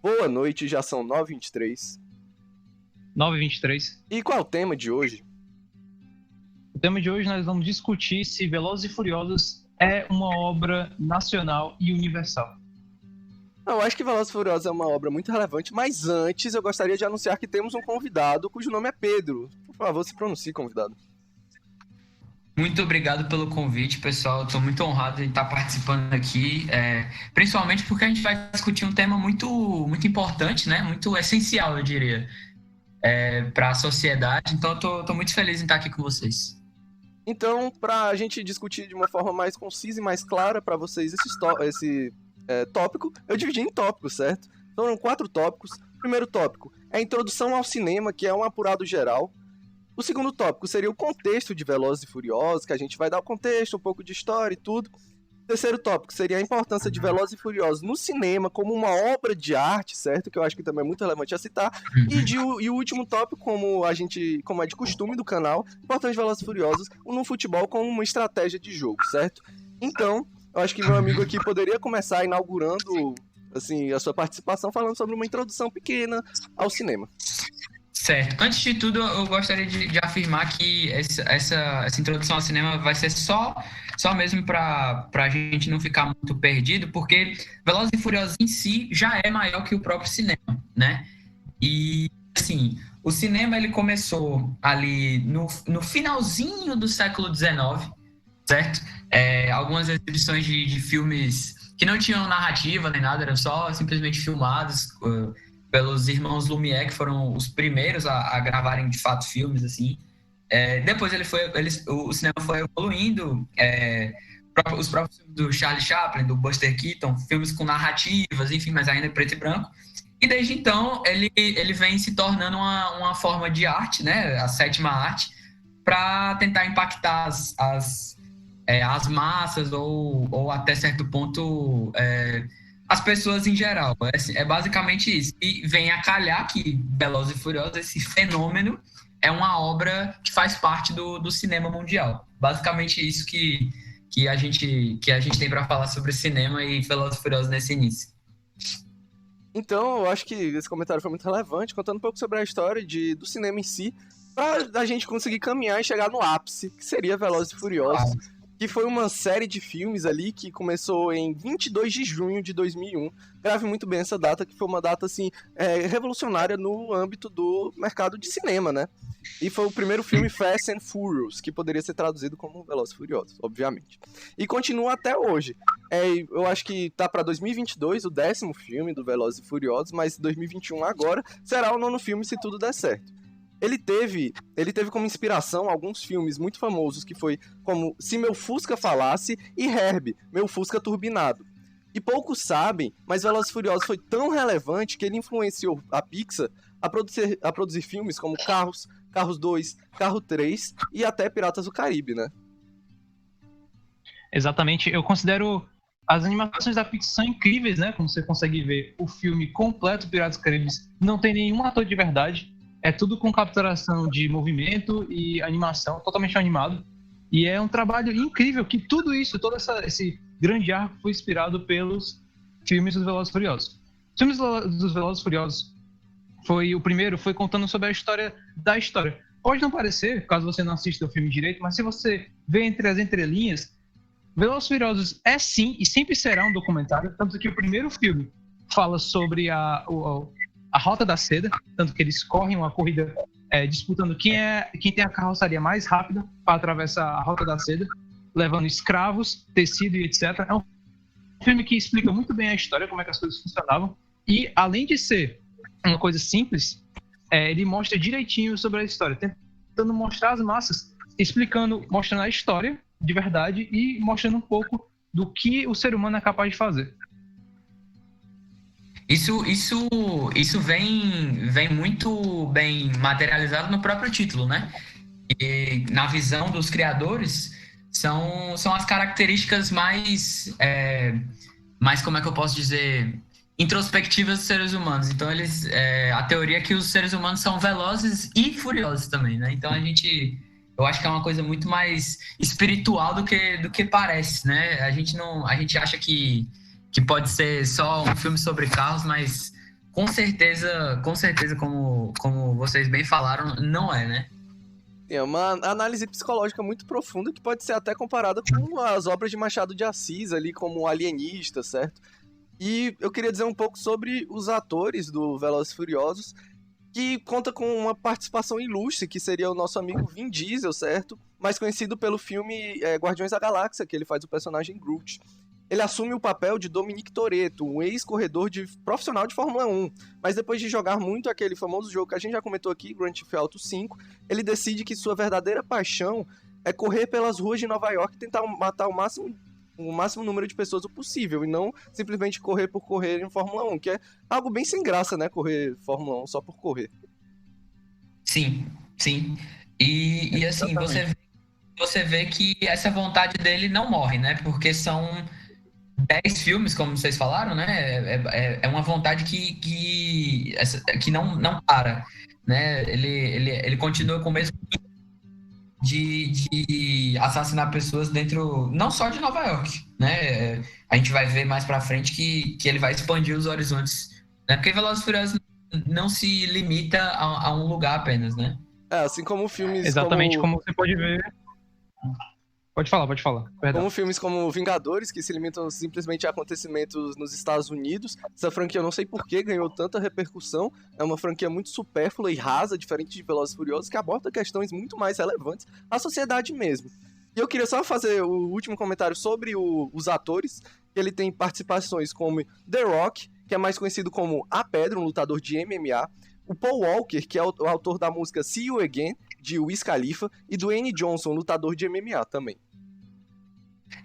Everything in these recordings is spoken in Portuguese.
Boa noite, já são 9h23. 9h23. E qual é o tema de hoje? O tema de hoje nós vamos discutir se Velozes e Furiosos é uma obra nacional e universal. Eu acho que Velozes e Furiosos é uma obra muito relevante, mas antes eu gostaria de anunciar que temos um convidado cujo nome é Pedro. Por favor, se pronuncie, convidado. Muito obrigado pelo convite, pessoal. Estou muito honrado em estar participando aqui, principalmente porque a gente vai discutir um tema muito, muito importante, né? Muito essencial, eu diria, para a sociedade. Então, estou muito feliz em estar aqui com vocês. Então, para a gente discutir de uma forma mais concisa e mais clara para vocês esse tópico, eu dividi em tópicos, certo? Foram 4 tópicos. O primeiro tópico é a introdução ao cinema, que é um apurado geral. O segundo tópico seria o contexto de Velozes e Furiosos, que a gente vai dar o contexto, um pouco de história e tudo. O terceiro tópico seria a importância de Velozes e Furiosos no cinema como uma obra de arte, certo? Que eu acho que também é muito relevante a citar. E o último tópico, como é de costume do canal, a importância de Velozes e Furiosos no futebol como uma estratégia de jogo, certo? Então, eu acho que meu amigo aqui poderia começar inaugurando assim, a sua participação falando sobre uma introdução pequena ao cinema. Certo. Antes de tudo, eu gostaria de afirmar que essa introdução ao cinema vai ser só mesmo para a gente não ficar muito perdido, porque Velozes e Furiosos em si já é maior que o próprio cinema, né? E, assim, o cinema ele começou ali no finalzinho do século XIX, certo? Algumas exibições de filmes que não tinham narrativa nem nada, eram só simplesmente filmados pelos irmãos Lumière, que foram os primeiros a gravarem de fato filmes, assim. Depois o cinema foi evoluindo, os próprios filmes do Charlie Chaplin, do Buster Keaton, filmes com narrativas, enfim, mas ainda em preto e branco. E desde então ele vem se tornando uma forma de arte, né, a sétima arte, para tentar impactar as massas ou até certo ponto as pessoas em geral. É basicamente isso. E vem a calhar que Velozes e Furiosos, esse fenômeno, é uma obra que faz parte do cinema mundial. Basicamente isso que a gente tem para falar sobre cinema e Velozes e Furiosos nesse início. Então, eu acho que esse comentário foi muito relevante, contando um pouco sobre a história do cinema em si, para a gente conseguir caminhar e chegar no ápice, que seria Velozes e Furiosos, que foi uma série de filmes ali que começou em 22 de junho de 2001. Grave muito bem essa data, que foi uma data, assim, revolucionária no âmbito do mercado de cinema, né? E foi o primeiro filme Fast and Furious, que poderia ser traduzido como Velozes e Furiosos, obviamente. E continua até hoje. Eu acho que tá pra 2022 o 10º filme do Velozes e Furiosos, mas 2021 agora será o 9º filme se tudo der certo. Ele teve como inspiração alguns filmes muito famosos, que foi como Se Meu Fusca Falasse e Herbie, Meu Fusca Turbinado. E poucos sabem, mas Velozes e Furiosos foi tão relevante que ele influenciou a Pixar a produzir filmes como Carros 2, Carro 3 e até Piratas do Caribe, né? Exatamente. Eu considero as animações da Pixar são incríveis, né? Como você consegue ver, o filme completo Piratas do Caribe não tem nenhum ator de verdade. É tudo com capturação de movimento e animação, totalmente animado. E é um trabalho incrível que tudo isso, todo esse grande arco foi inspirado pelos filmes dos Velozes e Furiosos. Os filmes dos Velozes e Furiosos o primeiro foi contando sobre a história da história. Pode não parecer, caso você não assista o filme direito, mas se você vê entre as entrelinhas, Velozes e Furiosos é sim e sempre será um documentário, tanto que o primeiro filme fala sobre a Rota da Seda, tanto que eles correm uma corrida disputando quem tem a carroçaria mais rápida para atravessar a Rota da Seda, levando escravos, tecido e etc. É um filme que explica muito bem a história, como é que as coisas funcionavam, e além de ser uma coisa simples, ele mostra direitinho sobre a história, tentando mostrar as massas, mostrando a história de verdade e mostrando um pouco do que o ser humano é capaz de fazer. Isso vem muito bem materializado no próprio título, né? E na visão dos criadores, são as características mais, como é que eu posso dizer, introspectivas dos seres humanos. Então, a teoria é que os seres humanos são velozes e furiosos também, né? Então, eu acho que é uma coisa muito mais espiritual do que parece, né? A gente acha que pode ser só um filme sobre carros, mas com certeza, como vocês bem falaram, não é, né? É uma análise psicológica muito profunda que pode ser até comparada com as obras de Machado de Assis ali, como o Alienista, certo? E eu queria dizer um pouco sobre os atores do Velozes e Furiosos, que conta com uma participação ilustre, que seria o nosso amigo Vin Diesel, certo? Mais conhecido pelo filme Guardiões da Galáxia, que ele faz o personagem Groot. Ele assume o papel de Dominic Toretto, um ex-corredor profissional de Fórmula 1. Mas depois de jogar muito aquele famoso jogo que a gente já comentou aqui, Grand Theft Auto 5, ele decide que sua verdadeira paixão é correr pelas ruas de Nova York e tentar matar o máximo número de pessoas possível, e não simplesmente correr por correr em Fórmula 1, que é algo bem sem graça, né? Correr Fórmula 1 só por correr. Sim, sim. E assim, você vê que essa vontade dele não morre, né? Porque são 10 filmes, como vocês falaram, né? É uma vontade que não para, né? Ele continua com o mesmo de assassinar pessoas dentro, não só de Nova York, né? A gente vai ver mais pra frente que ele vai expandir os horizontes, né? Porque Velozes e Furiosos não se limita a um lugar apenas, né? Assim como filmes Exatamente como você pode ver. Pode falar, perdão. Como filmes como Vingadores, que se limitam simplesmente a acontecimentos nos Estados Unidos. Essa franquia, eu não sei por que ganhou tanta repercussão. É uma franquia muito supérflua e rasa, diferente de Velozes e Furiosos, que aborda questões muito mais relevantes à sociedade mesmo. E eu queria só fazer o último comentário sobre os atores. Ele tem participações como The Rock, que é mais conhecido como A Pedra, um lutador de MMA. O Paul Walker, que é o autor da música See You Again, de Wiz Khalifa, e Dwayne Johnson, lutador de MMA também.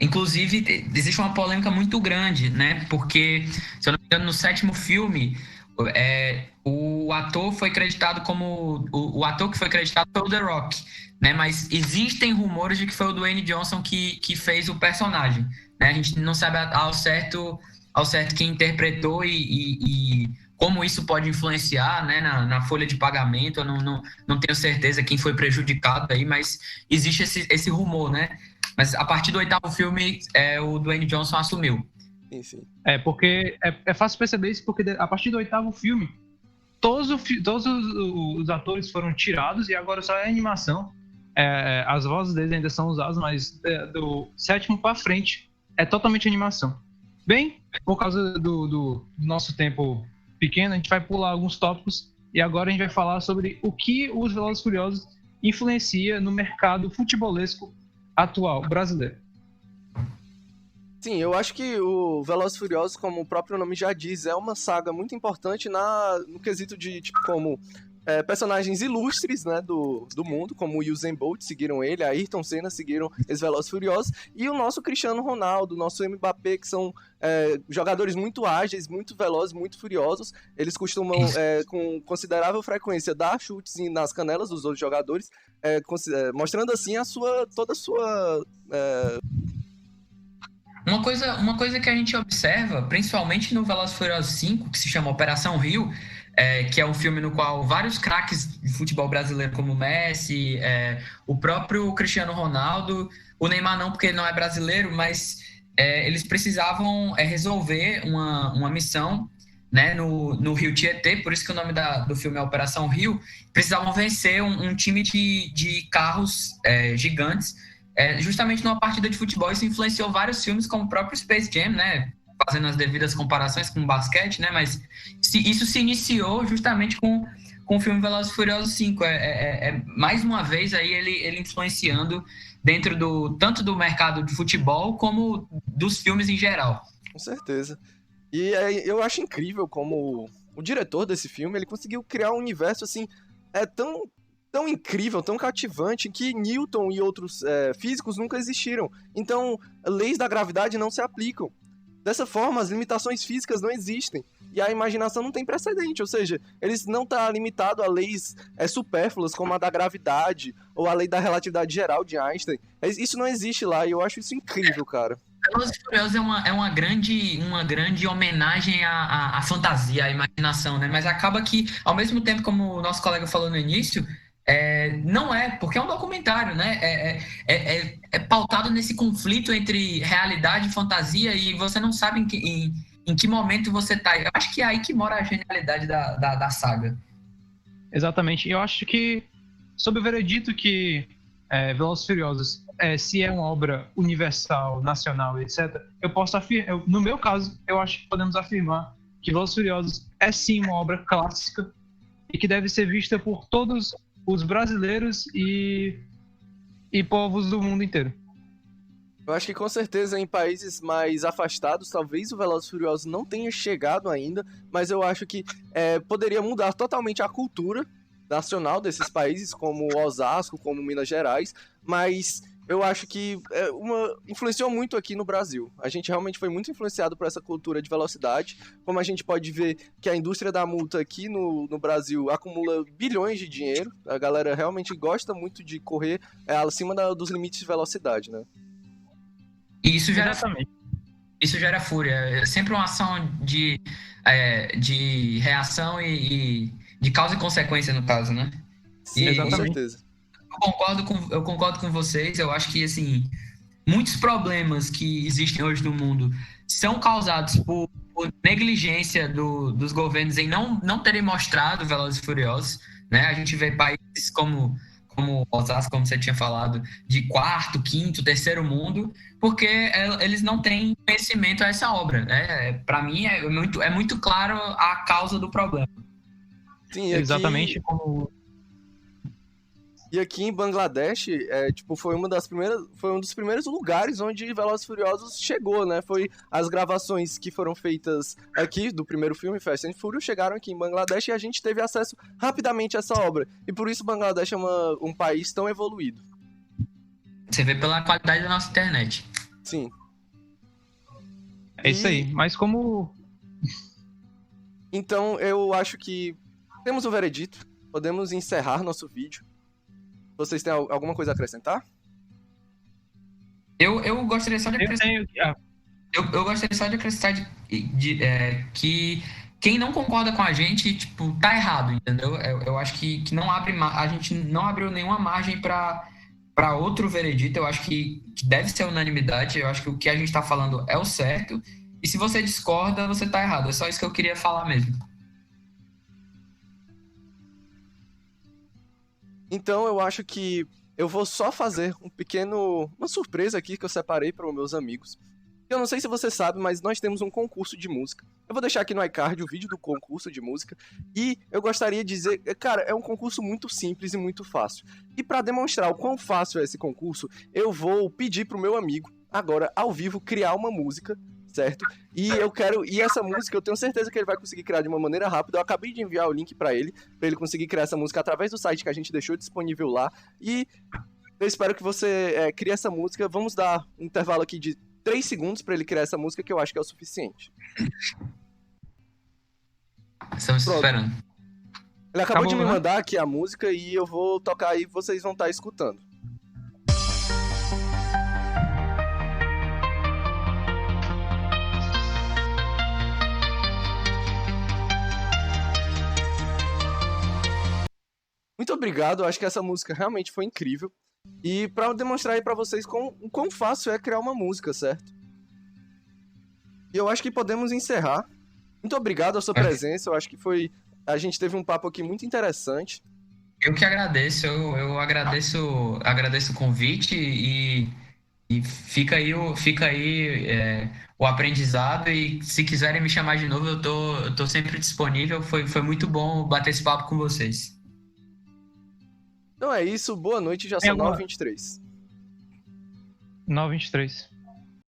Inclusive, existe uma polêmica muito grande, né? Porque, se eu não me engano, no 7º filme, o ator foi creditado como... O ator que foi creditado foi o The Rock, né? Mas existem rumores de que foi o Dwayne Johnson que fez o personagem, né? A gente não sabe ao certo quem interpretou e como isso pode influenciar, né, na folha de pagamento. Eu não tenho certeza quem foi prejudicado aí, mas existe esse rumor, né? Mas a partir do 8º filme, o Dwayne Johnson assumiu. Enfim. Porque é fácil perceber isso, porque a partir do 8º filme, todos os atores foram tirados e agora só é animação. As vozes deles ainda são usadas, mas do 7º para frente é totalmente animação. Bem, por causa do nosso tempo pequeno, a gente vai pular alguns tópicos e agora a gente vai falar sobre o que os Velozes e Furiosos influencia no mercado futebolesco atual brasileiro. Sim, eu acho que o Velozes e Furiosos, como o próprio nome já diz, é uma saga muito importante no quesito de, tipo, como personagens ilustres, né, do mundo, como o Usain Bolt seguiram ele, a Ayrton Senna seguiram os Velozes e Furiosos, e o nosso Cristiano Ronaldo, o nosso Mbappé, que são jogadores muito ágeis, muito velozes, muito furiosos. Eles costumam, com considerável frequência, dar chutes nas canelas dos outros jogadores, mostrando assim toda a sua... Uma coisa que a gente observa, principalmente no Velozes e Furiosos 5, que se chama Operação Rio, que é um filme no qual vários craques de futebol brasileiro, como o Messi, o próprio Cristiano Ronaldo, o Neymar não, porque ele não é brasileiro, mas eles precisavam resolver uma missão, né, no Rio Tietê, por isso que o nome do filme é Operação Rio. Precisavam vencer um time de carros gigantes, justamente numa partida de futebol. Isso influenciou vários filmes, como o próprio Space Jam, né, fazendo as devidas comparações com o basquete, né, mas isso se iniciou justamente com o filme Velozes e Furiosos 5. Mais uma vez aí ele influenciando dentro tanto do mercado de futebol como dos filmes em geral. Com certeza. E eu acho incrível como o diretor desse filme, ele conseguiu criar um universo assim, tão incrível, tão cativante, que Newton e outros físicos nunca existiram. Então, leis da gravidade não se aplicam. Dessa forma, as limitações físicas não existem. E a imaginação não tem precedente, ou seja, eles não estão limitados a leis supérfluas, como a da gravidade, ou a lei da relatividade geral de Einstein. Isso não existe lá, e eu acho isso incrível, cara. Velozes e Furiosos é uma grande homenagem à fantasia, à imaginação, né? Mas acaba que, ao mesmo tempo, como o nosso colega falou no início, não porque é um documentário, né? É pautado nesse conflito entre realidade e fantasia, e você não sabe em em que momento você tá. Eu acho que é aí que mora a genialidade da saga. Exatamente. Eu acho que, sob o veredito que Velozes e Furiosos, se é uma obra universal, nacional, etc., eu posso afirmar, no meu caso, eu acho que podemos afirmar que Velozes e Furiosos é sim uma obra clássica e que deve ser vista por todos os brasileiros e povos do mundo inteiro. Eu acho que com certeza em países mais afastados, talvez o Velozes e Furiosos não tenha chegado ainda, mas eu acho que poderia mudar totalmente a cultura nacional desses países, como Osasco, como Minas Gerais, mas eu acho que influenciou muito aqui no Brasil. A gente realmente foi muito influenciado por essa cultura de velocidade, como a gente pode ver que a indústria da multa aqui no Brasil acumula bilhões de dinheiro, a galera realmente gosta muito de correr acima dos limites de velocidade, né? E isso gera fúria. É sempre uma ação de reação e de causa e consequência, no caso, né? Sim, com certeza. Eu concordo com vocês. Eu acho que, assim, muitos problemas que existem hoje no mundo são causados por negligência dos governos em não terem mostrado Velozes e Furiosos, né? A gente vê países como Osasco, como você tinha falado, de quarto, quinto, terceiro mundo, porque eles não têm conhecimento a essa obra, né? Para mim é muito claro a causa do problema. Sim, exatamente como... E aqui em Bangladesh, foi um dos primeiros lugares onde Velozes e Furiosos chegou, né? Foi as gravações que foram feitas aqui do primeiro filme, Fast and Furious, chegaram aqui em Bangladesh e a gente teve acesso rapidamente a essa obra. E por isso Bangladesh é um país tão evoluído. Você vê pela qualidade da nossa internet. Sim. É isso aí, mas como... Então, eu acho que temos o veredito, podemos encerrar nosso vídeo. Vocês têm alguma coisa a acrescentar? Eu gostaria só de acrescentar. Eu gostaria só de acrescentar que quem não concorda com a gente, tipo, tá errado, entendeu? Eu acho que a gente não abriu nenhuma margem para outro veredito. Eu acho que deve ser unanimidade. Eu acho que o que a gente tá falando é o certo. E se você discorda, você tá errado. É só isso que eu queria falar mesmo. Então eu acho que eu vou só fazer uma surpresa aqui que eu separei para os meus amigos. Eu não sei se você sabe, mas nós temos um concurso de música. Eu vou deixar aqui no iCard o vídeo do concurso de música. E eu gostaria de dizer, cara, é um concurso muito simples e muito fácil. E para demonstrar o quão fácil é esse concurso, eu vou pedir pro meu amigo, agora, ao vivo, criar uma música, certo? E essa música eu tenho certeza que ele vai conseguir criar de uma maneira rápida. Eu acabei de enviar o link pra ele conseguir criar essa música através do site que a gente deixou disponível lá. E eu espero que você crie essa música. Vamos dar um intervalo aqui de 3 segundos pra ele criar essa música, que eu acho que é o suficiente. Estamos esperando. Ele acabou de me mandar aqui a música e eu vou tocar aí e vocês vão estar escutando. Muito obrigado, eu acho que essa música realmente foi incrível. E pra demonstrar aí pra vocês o quão fácil é criar uma música, certo? E eu acho que podemos encerrar. Muito obrigado a sua presença, eu acho que a gente teve um papo aqui muito interessante. Eu que agradeço, eu agradeço o convite e fica aí o aprendizado, e se quiserem me chamar de novo, eu tô sempre disponível. Foi muito bom bater esse papo com vocês. Então é isso, boa noite, já são 9h23. 9h23.